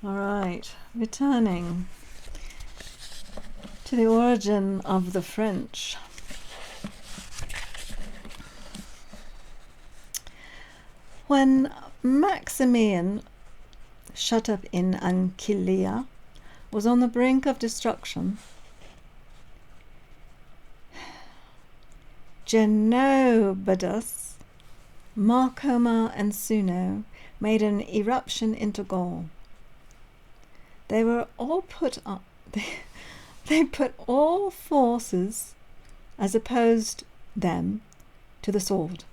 All right, returning to the origin of the French. When Maximian, shut up in Aquileia, was on the brink of destruction, Genobadas, Marcoma, and Suno made an eruption into Gaul. They were all put up. They put all forces, as opposed them, to the sword.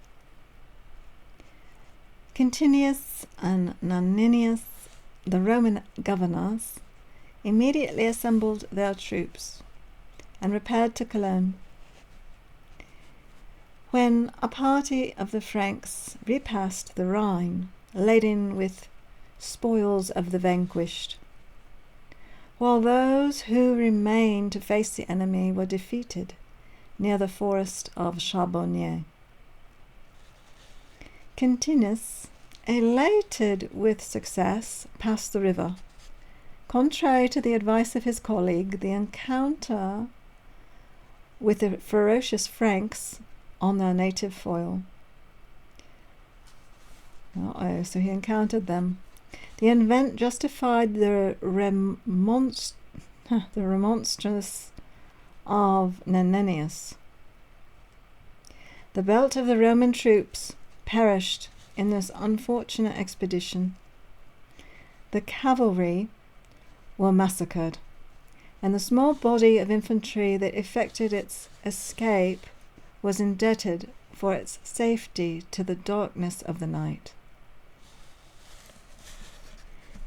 Quintinius and Noninius, the Roman governors, immediately assembled their troops and repaired to Cologne. When a party of the Franks repassed the Rhine, laden with spoils of the vanquished, while those who remained to face the enemy were defeated near the forest of Charbonnier. Quintinus, elated with success, passed the river. Contrary to the advice of his colleague, the encounter with the ferocious Franks on their native soil. So he encountered them. The event justified the remonstrance of Noninius. The belt of the Roman troops perished in this unfortunate expedition. The cavalry were massacred, and the small body of infantry that effected its escape was indebted for its safety to the darkness of the night.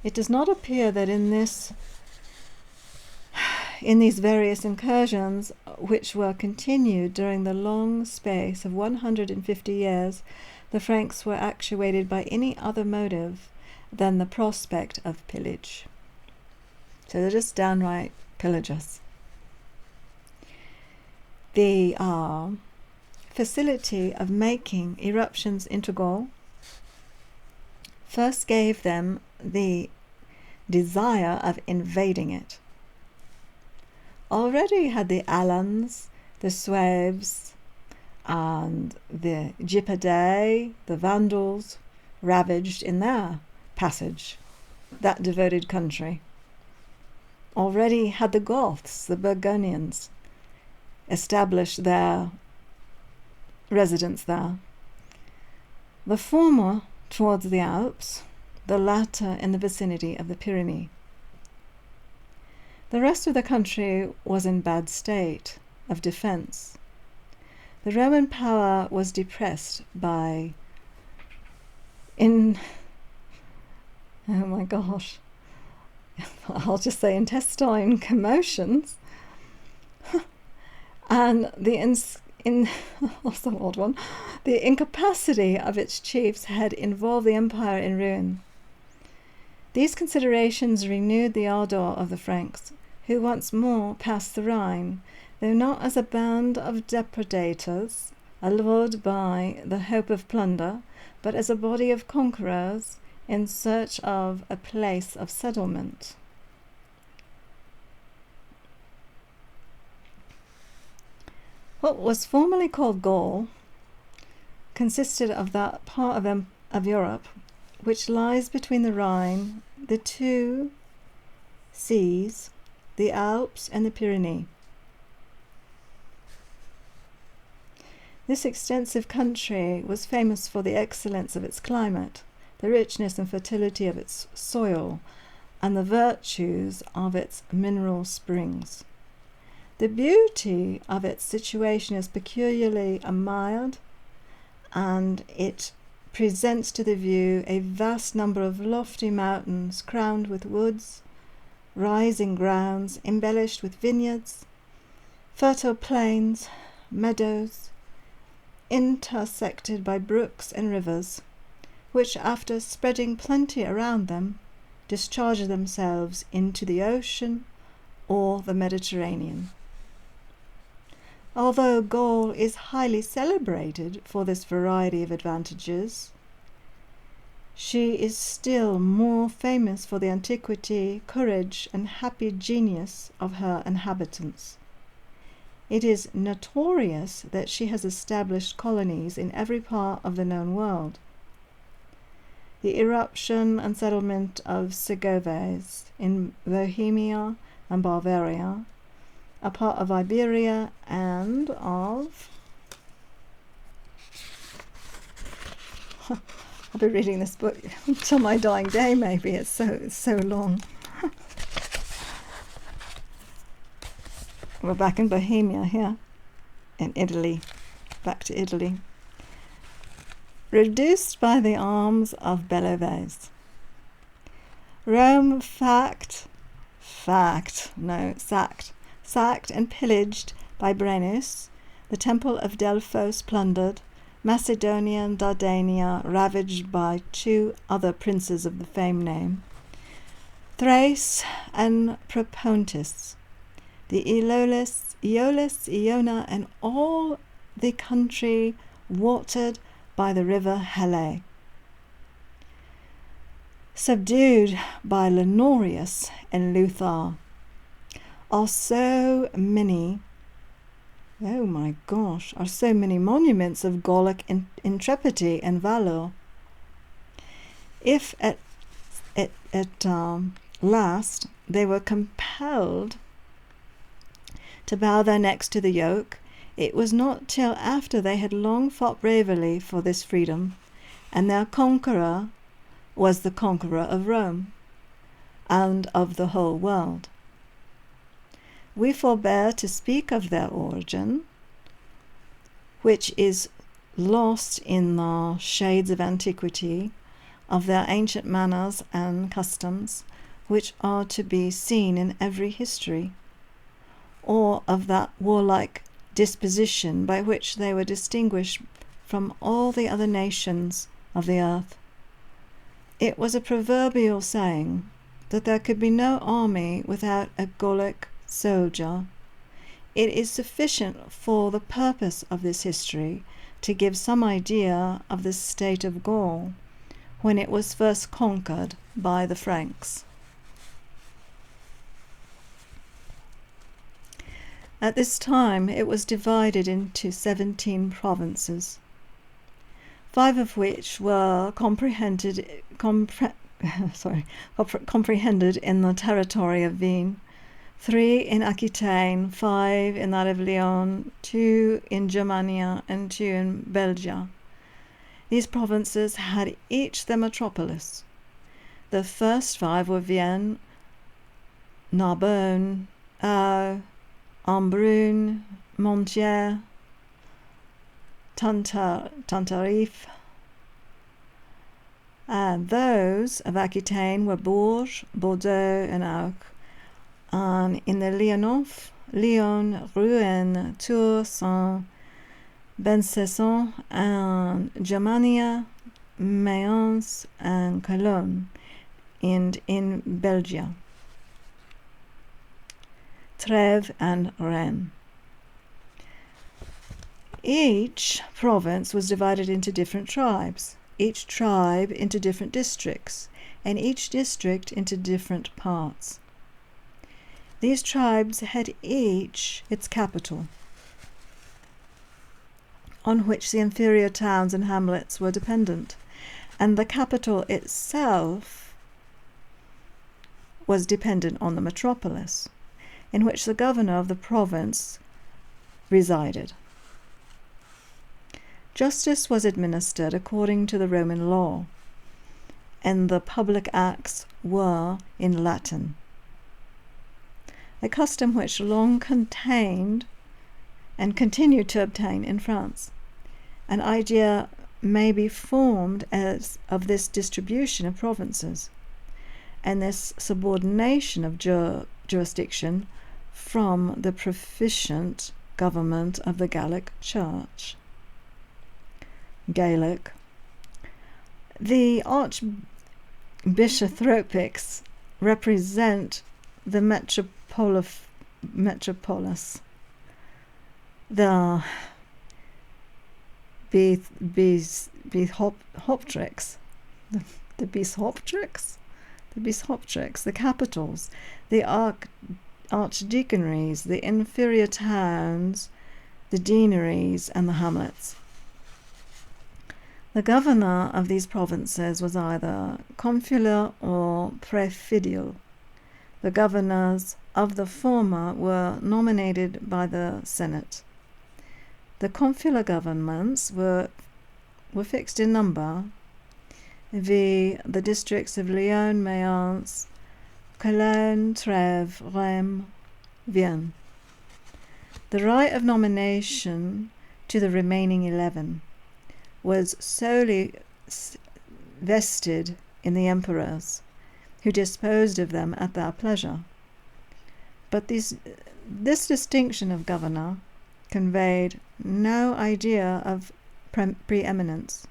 It does not appear that in these various incursions, which were continued during the long space of 150 years, the Franks were actuated by any other motive than the prospect of pillage. So they're just downright pillagers. The facility of making eruptions into Gaul first gave them the desire of invading it. Already had the Alans, the Sueves, and the Gepidae, the Vandals, ravaged in their passage that devoted country. Already had the Goths, the Burgundians, established their residence there. The former towards the Alps, the latter in the vicinity of the Pyrenees. The rest of the country was in bad state of defense. The Roman power was depressed by I'll just say intestine commotions, and also an odd one. The incapacity of its chiefs had involved the empire in ruin. These considerations renewed the ardor of the Franks, who once more passed the Rhine, though not as a band of depredators, allured by the hope of plunder, but as a body of conquerors in search of a place of settlement. What was formerly called Gaul consisted of that part of Europe which lies between the Rhine, the two seas, the Alps, and the Pyrenees. This extensive country was famous for the excellence of its climate, the richness and fertility of its soil, and the virtues of its mineral springs. The beauty of its situation is peculiarly admired, and it presents to the view a vast number of lofty mountains crowned with woods, rising grounds embellished with vineyards, fertile plains, meadows, intersected by brooks and rivers, which, after spreading plenty around them, discharge themselves into the ocean or the Mediterranean. Although Gaul is highly celebrated for this variety of advantages, she is still more famous for the antiquity, courage, and happy genius of her inhabitants. It is notorious that she has established colonies in every part of the known world. The eruption and settlement of Segoves in Bohemia and Bavaria, a part of Iberia and of... I'll be reading this book until my dying day, maybe. It's so long. We're back in Bohemia here, in Italy, back to Italy. Reduced by the arms of Belloves. Rome sacked and pillaged by Brennus, the temple of Delphos plundered, Macedonia and Dardania ravaged by 2 other princes of the same name, Thrace and Propontis, the Aeolus, Iona, and all the country watered by the river Hele. Subdued by Lenorius and Luther, are so many monuments of Gallic intrepidity and valour. If at last they were compelled to bow their necks to the yoke, it was not till after they had long fought bravely for this freedom, and their conqueror was the conqueror of Rome and of the whole world. We forbear to speak of their origin, which is lost in the shades of antiquity, of their ancient manners and customs, which are to be seen in every history, or of that warlike disposition by which they were distinguished from all the other nations of the earth. It was a proverbial saying that there could be no army without a Gallic soldier. It is sufficient for the purpose of this history to give some idea of the state of Gaul when it was first conquered by the Franks. At this time it was divided into 17 provinces, 5 of which were comprehended in the territory of Vienne, 3 in Aquitaine, 5 in that of Lyon, 2 in Germania, and 2 in Belgia. These provinces had each their metropolis. The first 5 were Vienne, Narbonne, Embrun, Montier, Tantarif, and those of Aquitaine were Bourges, Bordeaux, and Auch. And in the Lyonnais, Lyon, Rouen, Tours, Besançon, and Germania, Mayence, and Cologne, and in Belgium, Trèves and Rennes. Each province was divided into different tribes, each tribe into different districts, and each district into different parts. These tribes had each its capital, on which the inferior towns and hamlets were dependent, and the capital itself was dependent on the metropolis, in which the governor of the province resided. Justice was administered according to the Roman law, and the public acts were in Latin, a custom which long contained and continued to obtain in France. An idea may be formed as of this distribution of provinces and this subordination of jurisdiction from the proficient government of the Gallic Church. Gaelic. The archbishoprics represent the metropolis, the Hoptrix, the bishoprics, the capitals, the archdeaconries, the inferior towns, the deaneries, and the hamlets. The governor of these provinces was either consular or praefedial. The governors of the former were nominated by the Senate. The consular governments were fixed in number, the districts of Lyon, Mayence, Cologne, Trèves, Rheims, Vienne. The right of nomination to the remaining 11 was solely vested in the emperors, who disposed of them at their pleasure. But this distinction of governor conveyed no idea of preeminence.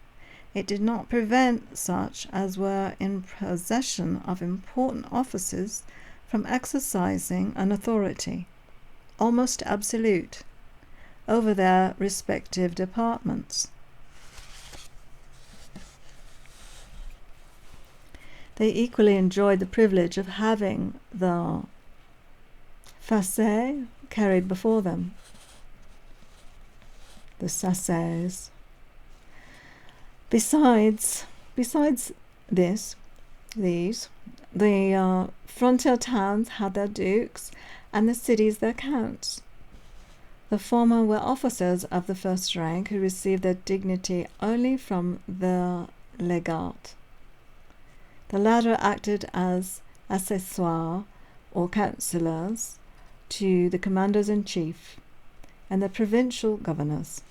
It did not prevent such as were in possession of important offices from exercising an authority, almost absolute, over their respective departments. They equally enjoyed the privilege of having the fasces carried before them, the sasses. Besides these, the frontier towns had their dukes and the cities their counts. The former were officers of the first rank who received their dignity only from the legate. The latter acted as assesseurs or councillors to the commanders-in-chief and the provincial governors.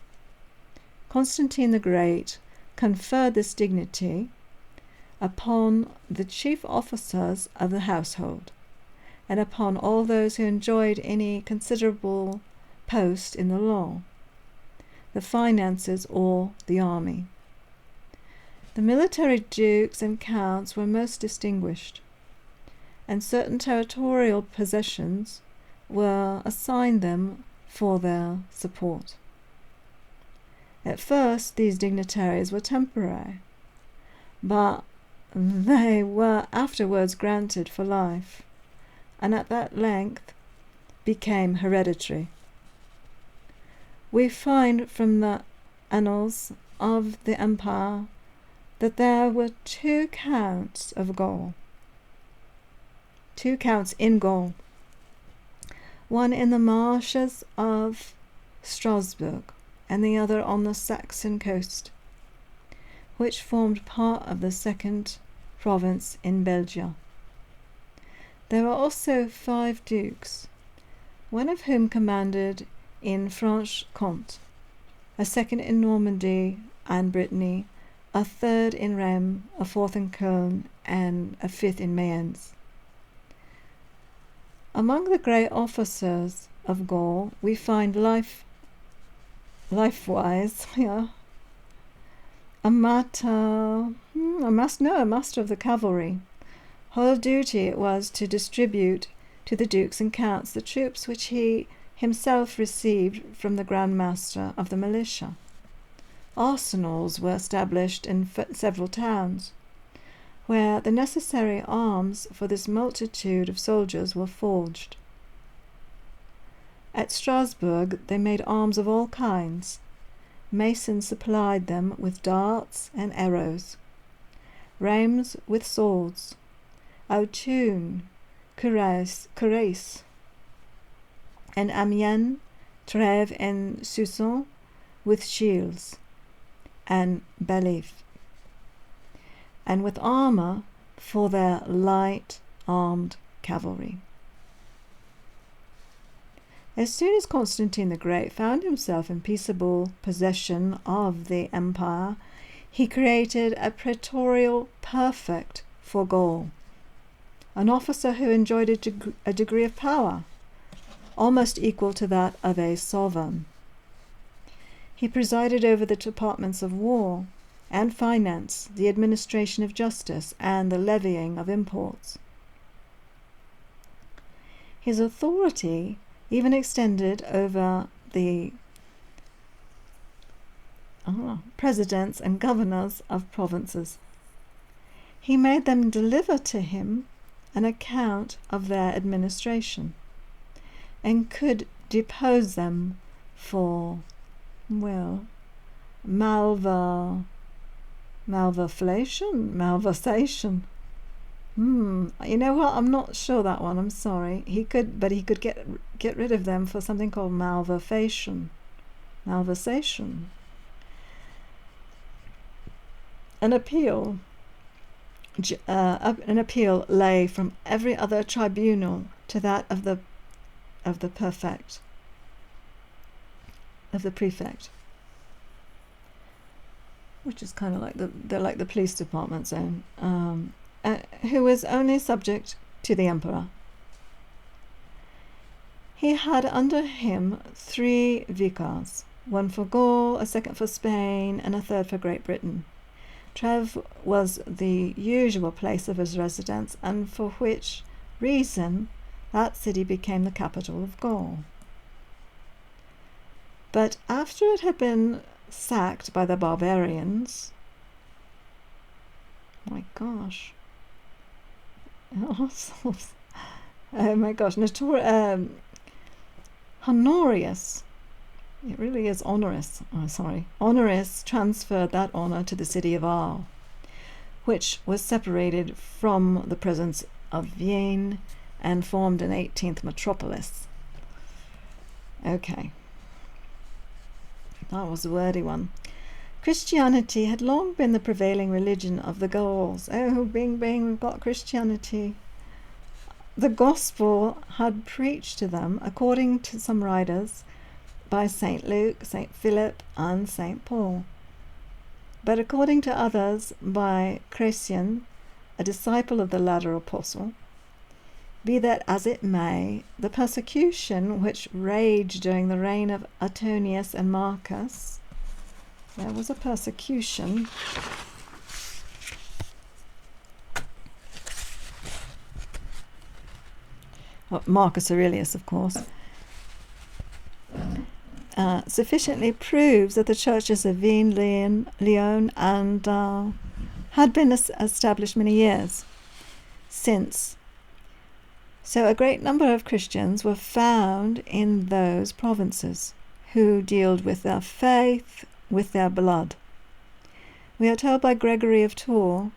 Constantine the Great conferred this dignity upon the chief officers of the household and upon all those who enjoyed any considerable post in the law, the finances, or the army. The military dukes and counts were most distinguished, and certain territorial possessions were assigned them for their support. At first, these dignitaries were temporary, but they were afterwards granted for life, and at that length became hereditary. We find from the annals of the empire that there were 2 counts of Gaul, 2 counts in Gaul, one in the marshes of Strasbourg and the other on the Saxon coast, which formed part of the second province in Belgium. There were also 5 dukes, one of whom commanded in Franche-Comté, a second in Normandy and Brittany, a third in Rheims, a fourth in Cologne, and a fifth in Mayence. Among the great officers of Gaul, we find life-wise, a master of the cavalry. Whole duty it was to distribute to the dukes and counts the troops which he himself received from the Grand Master of the militia. Arsenals were established in several towns, where the necessary arms for this multitude of soldiers were forged. At Strasbourg they made arms of all kinds. Masons supplied them with darts and arrows, Reims with swords, Autun, cuirass, and Amiens, Trèves, and Soissons with shields and balafres, and with armour for their light armed cavalry. As soon as Constantine the Great found himself in peaceable possession of the empire, he created a praetorial prefect for Gaul, an officer who enjoyed a degree of power almost equal to that of a sovereign. He presided over the departments of war and finance, the administration of justice, and the levying of imports. His authority even extended over the presidents and governors of provinces. he made them deliver to him an account of their administration, and could depose them for, well, malversation. You know what? I'm not sure that one. I'm sorry. He could get rid of them for something called malversation. An appeal lay from every other tribunal to that of the prefect, which is kind of like the police department zone, who was only subject to the emperor. He had under him 3 vicars, one for Gaul, a second for Spain, and a third for Great Britain. Treves was the usual place of his residence, and for which reason that city became the capital of Gaul. But after it had been sacked by the barbarians, Honorius, it really is Honorius transferred that honour to the city of Arles, which was separated from the presence of Vienne and formed an 18th metropolis. Okay, that was a wordy one. Christianity had long been the prevailing religion of the Gauls. Oh, bing, bing, we've got Christianity. The gospel had preached to them, according to some writers, by St. Luke, St. Philip, and St. Paul, but according to others by Chresian, a disciple of the latter apostle. Be that as it may, the persecution which raged during the reign of Antonius and Marcus, there was a persecution. Marcus Aurelius, of course, sufficiently proves that the churches of Vienne, Lyon, and had been established many years since. So a great number of Christians were found in those provinces who dealt with their faith, with their blood. We are told by Gregory of Tours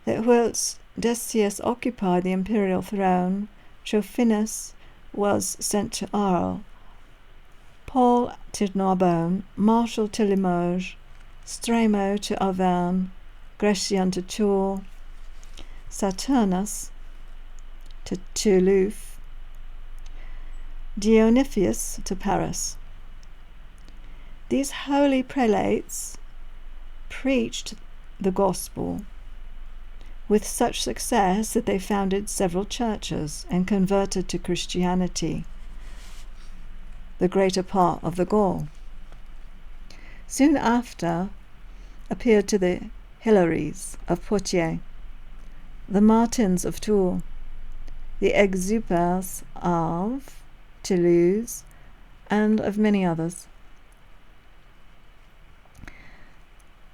that whilst Decius occupied the imperial throne, Trophinus was sent to Arles, Paul to Narbonne, Martial to Limoges, Stremo to Auvergne, Gratian to Tours, Saturnus to Toulouse, Dionysius to Paris. These holy prelates preached the gospel with such success that they founded several churches and converted to Christianity the greater part of the Gaul. Soon after appeared to the Hilaries of Poitiers, the Martins of Tours, the Exupers of Toulouse, and of many others.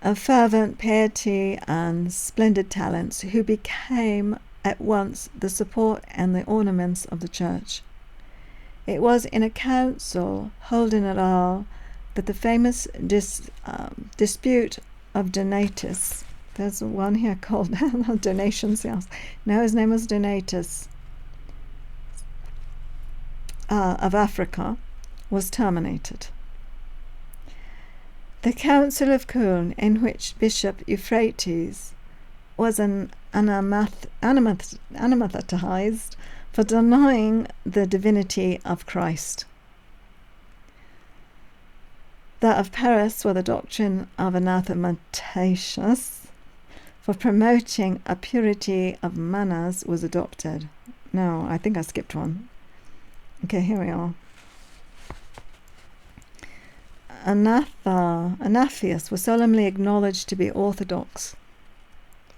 Of fervent piety and splendid talents, who became at once the support and the ornaments of the church. It was in a council holden at Arles that the famous dispute of Donatus, there's one here called Donations, yes. No, his name was Donatus, of Africa, was terminated. The Council of Cologne, in which Bishop Euphrates was anathematized for denying the divinity of Christ. That of Paris, where the doctrine of anathematius for promoting a purity of manners was adopted. No, I think I skipped one. Okay, here we are. Anathius was solemnly acknowledged to be orthodox.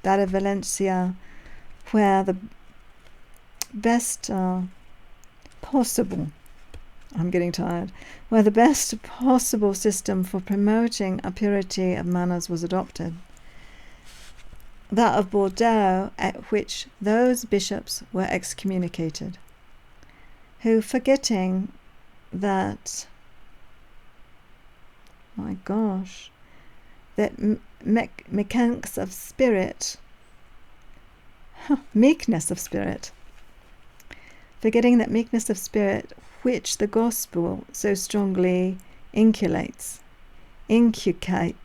That of Valencia, where the best possible, I'm getting tired, where the best possible system for promoting a purity of manners was adopted. that of Bordeaux, at which those bishops were excommunicated, who, forgetting that, my gosh, that meekness of spirit, forgetting that meekness of spirit which the gospel so strongly inculcates, inoculates,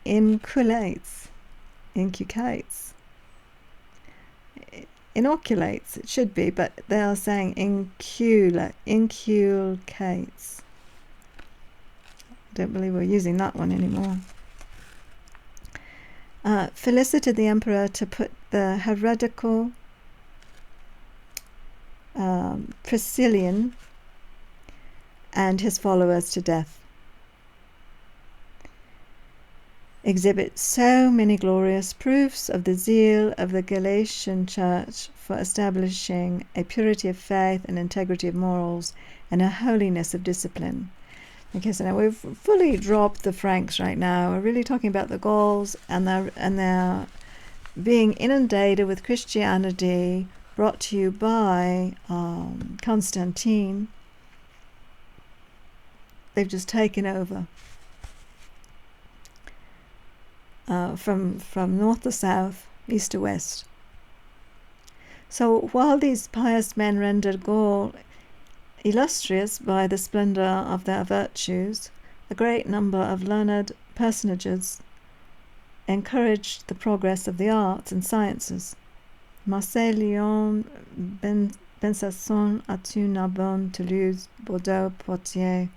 it should be, but they are saying inculcates. I don't believe we're using that one anymore. Felicited the emperor to put the heretical Priscillian and his followers to death. Exhibit so many glorious proofs of the zeal of the Galatian church for establishing a purity of faith, an integrity of morals, and a holiness of discipline. Okay, so now we've fully dropped the Franks right now. We're really talking about the Gauls and their being inundated with Christianity, brought to you by Constantine. They've just taken over. From north to south, east to west. So while these pious men rendered Gaul illustrious by the splendour of their virtues, a great number of learned personages encouraged the progress of the arts and sciences. Marseille, Lyon, Besançon, Autun, Narbonne, Toulouse, Bordeaux, Poitiers,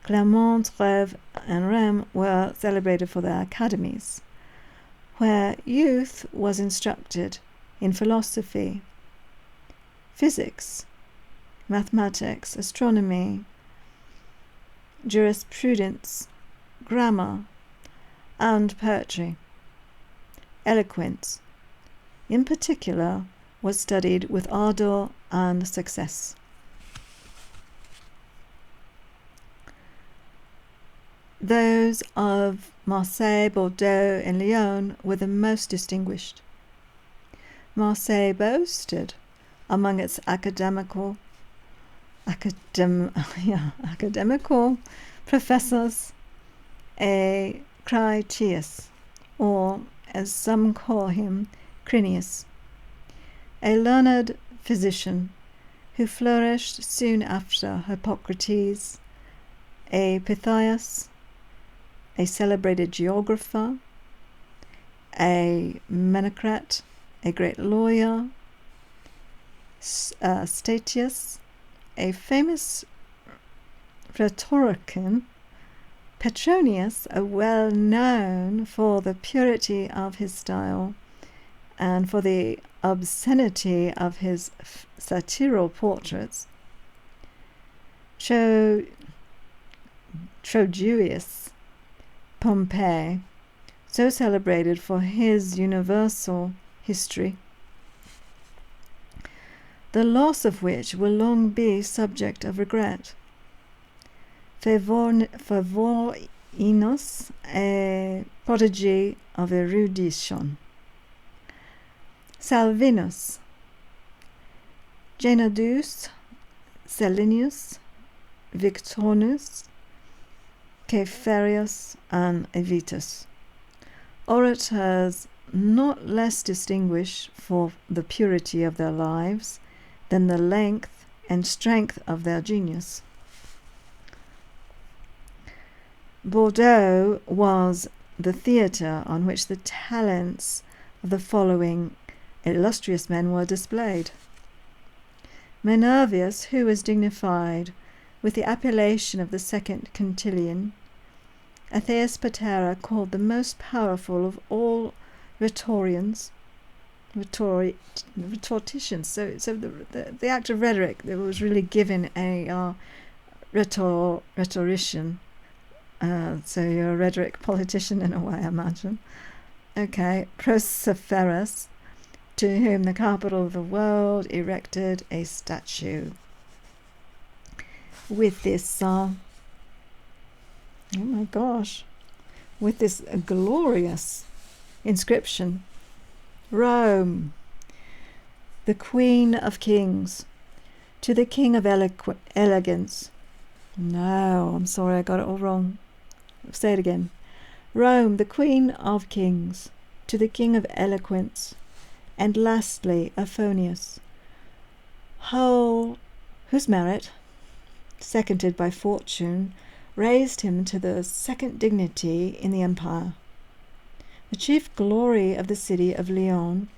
Clermont, Trèves, and Rheims were celebrated for their academies, where youth was instructed in philosophy, physics, mathematics, astronomy, jurisprudence, grammar, and poetry. Eloquence, in particular, was studied with ardour and success. Those of Marseille, Bordeaux, and Lyon were the most distinguished. Marseille boasted, among its academical professors, a Critias, or, as some call him, Crinius, a learned physician who flourished soon after Hippocrates, a Pythias, a celebrated geographer, a Menocrat, a great lawyer, Statius, a famous rhetorician, Petronius, well known for the purity of his style and for the obscenity of his satirical portraits, Troilus, Pompey, so celebrated for his universal history, the loss of which will long be subject of regret. Favorinus, a prodigy of erudition. Salvinus, Genadus, Selenius, Victorinus, Caefarius, and Avitus, orators not less distinguished for the purity of their lives than the length and strength of their genius. Bordeaux was the theatre on which the talents of the following illustrious men were displayed. Minervius, who was dignified with the appellation of the second Quintilian, Atheus Patera, called the most powerful of all rhetoricians. So the act of rhetoric that was really given a rhetorician. So you're a rhetoric politician in a way, I imagine. Okay, Proseferus, to whom the capital of the world erected a statue. With this, oh my gosh, with this glorious inscription Rome, the queen of kings, to the king of elegance. No, I'm sorry, I got it all wrong. I'll say it again. Rome, the queen of kings, to the king of eloquence, and lastly, Aphonius, whose merit, seconded by fortune, raised him to the second dignity in the empire. The chief glory of the city of Lyon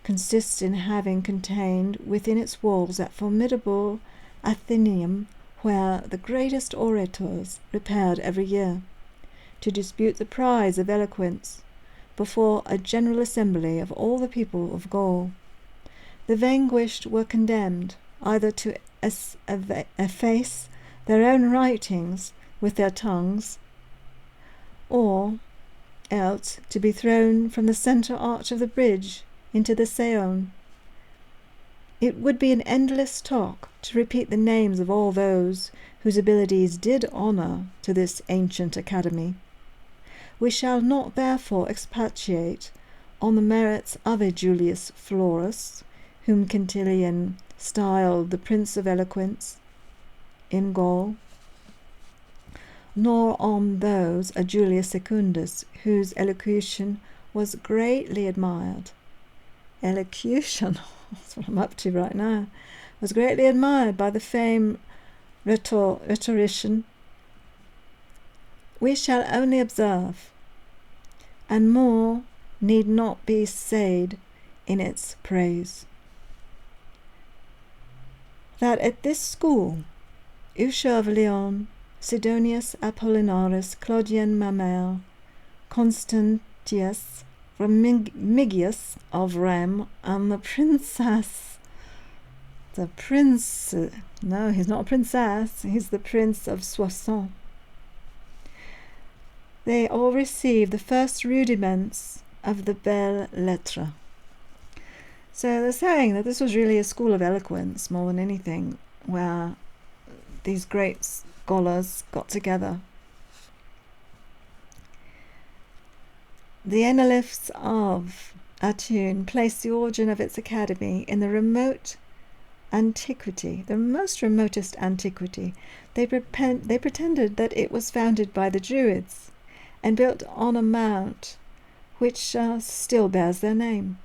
consists in having contained within its walls that formidable Athenaeum where the greatest orators repaired every year to dispute the prize of eloquence before a general assembly of all the people of Gaul. The vanquished were condemned either to efface their own writings with their tongues, or else to be thrown from the centre arch of the bridge into the Saône. It would be an endless talk to repeat the names of all those whose abilities did honour to this ancient academy. We shall not therefore expatiate on the merits of a Julius Florus, whom Quintilian styled the Prince of Eloquence in Gaul, nor on those of Julius Secundus, whose elocution was greatly admired. Elocution, that's what I'm up to right now, was greatly admired by the famed rhetorician. We shall only observe, and more need not be said in its praise, that at this school Usher of Lyon, Sidonius Apollinaris, Claudian Mamel, Constantius Remigius of Rome, and the no, he's not a princess, he's the Prince of Soissons. They all received the first rudiments of the belles lettres. So they're saying that this was really a school of eloquence more than anything, where these great scholars got together. The Annalists of Autun place the origin of its academy in the remote antiquity, the most remotest antiquity. They pretended that it was founded by the Druids and built on a mount which still bears their name.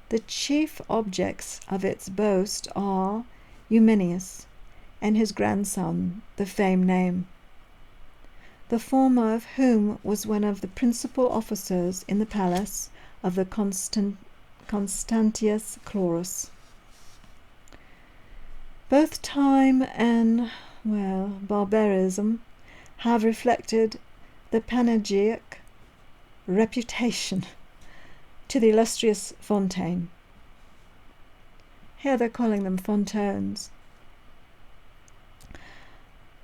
The chief objects of its boast are Eumenius and his grandson, the famed name, the former of whom was one of the principal officers in the palace of the Constantius Chlorus. Both time and, barbarism have reflected the panegyric reputation to the illustrious Fontaine. Here they're calling them Fontaines,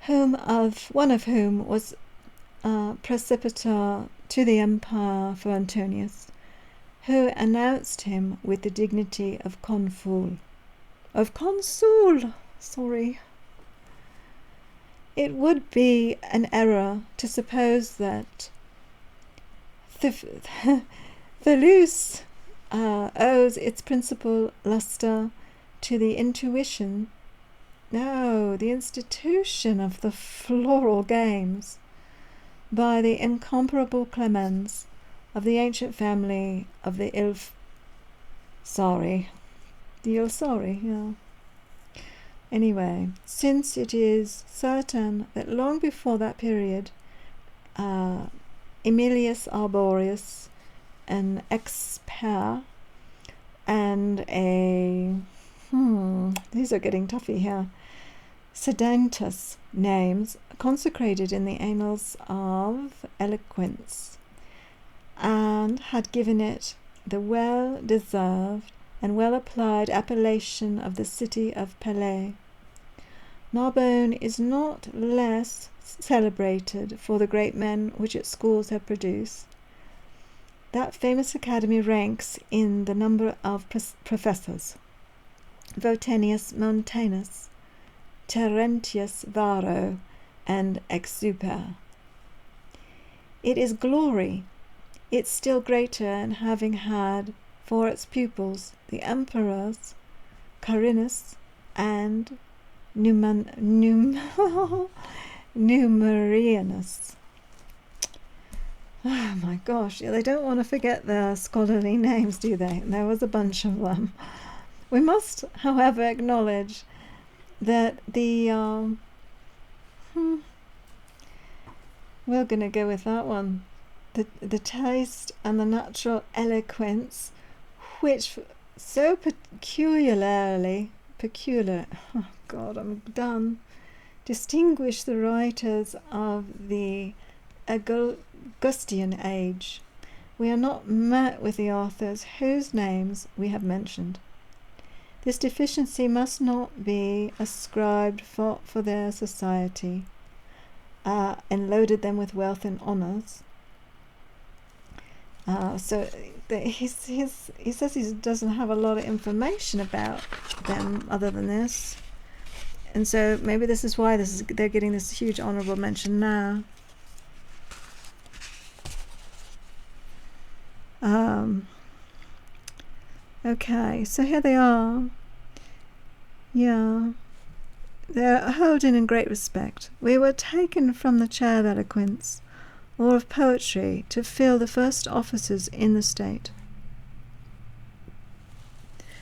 one of whom was precipitor to the empire for Antonius, who announced him with the dignity of consul. It would be an error to suppose that Thales owes its principal lustre to the institution of the floral games by the incomparable clemens of the ancient family of the Ilsari. Anyway, since it is certain that long before that period, Aemilius Arborius, an expert, and these are getting toughy here, Sedentus names consecrated in the annals of Eloquence, and had given it the well-deserved and well-applied appellation of the city of Palais. Narbonne is not less celebrated for the great men which its schools have produced. That famous academy ranks in the number of professors: Votenius Montanus, Terentius Varro, and Exuper. It is glory, it's still greater in having had for its pupils, the emperors Carinus and Numerianus. Oh my gosh, they don't want to forget their scholarly names, do they? And there was a bunch of them. We must, however, acknowledge that we're going to go with that one. The taste and the natural eloquence, which so peculiar, oh God, I'm done, distinguish the writers of the Augustan age. We are not met with the authors whose names we have mentioned. This deficiency must not be ascribed for their society, and loaded them with wealth and honours. He says he doesn't have a lot of information about them other than this, and so maybe this is why they're getting this huge honourable mention now. Okay, so here they are. Yeah, they're held in great respect. We were taken from the chair of eloquence or of poetry to fill the first offices in the state.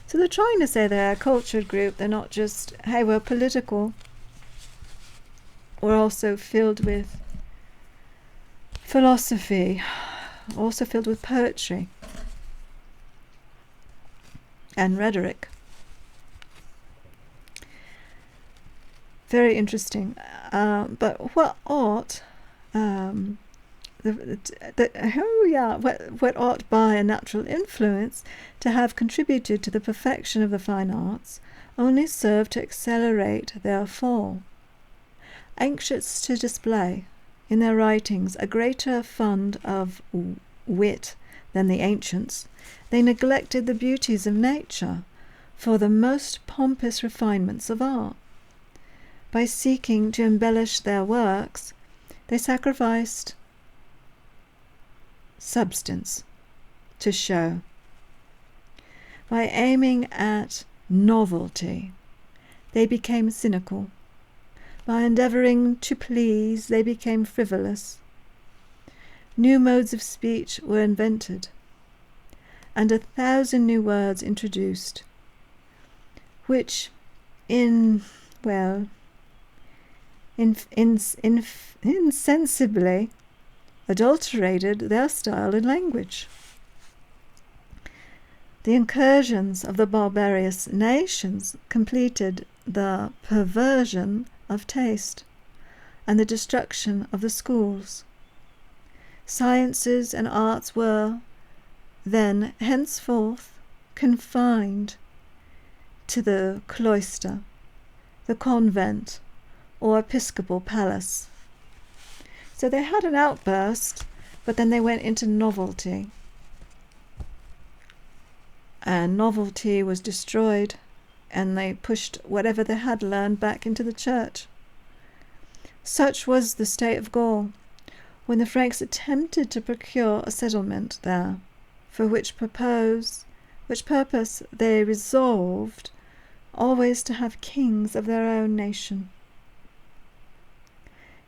So they're trying to say they're a cultured group. They're not just, hey, we're political. We're also filled with philosophy, also filled with poetry and rhetoric. Very interesting. But what ought what ought by a natural influence to have contributed to the perfection of the fine arts only served to accelerate their fall. Anxious to display in their writings a greater fund of wit than the ancients, they neglected the beauties of nature for the most pompous refinements of art. By seeking to embellish their works, they sacrificed substance to show. By aiming at novelty, they became cynical. By endeavouring to please, they became frivolous. New modes of speech were invented, and 1,000 new words introduced, which insensibly adulterated their style and language. The incursions of the barbarous nations completed the perversion of taste and the destruction of the schools. Sciences and arts were then henceforth confined to the cloister, the convent, or episcopal palace. So they had an outburst, but then they went into novelty. And novelty was destroyed, and they pushed whatever they had learned back into the church. Such was the state of Gaul when the Franks attempted to procure a settlement there, for which purpose they resolved always to have kings of their own nation.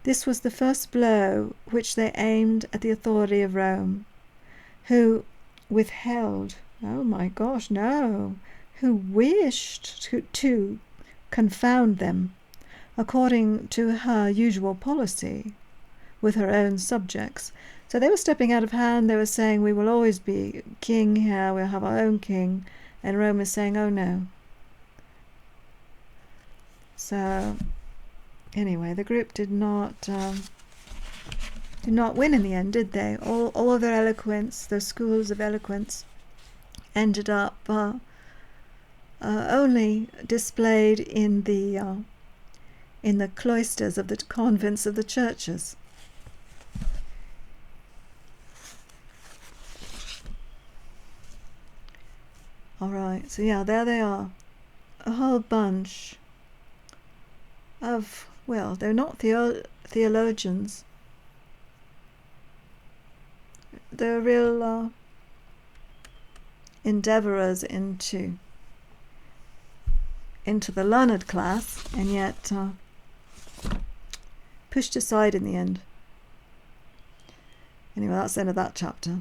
This was the first blow which they aimed at the authority of Rome, who withheld, who wished to confound them, according to her usual policy, with her own subjects. So they were stepping out of hand. They were saying, we will always be king here, we'll have our own king. And Rome is saying, oh no. So anyway, the group did not win in the end, did they? All of their eloquence, their schools of eloquence, ended up only displayed in the cloisters of the convents of the churches. All right, so yeah, there they are, a whole bunch of, well, they're not theologians. They're real endeavourers into the learned class, and yet pushed aside in the end. Anyway, that's the end of that chapter.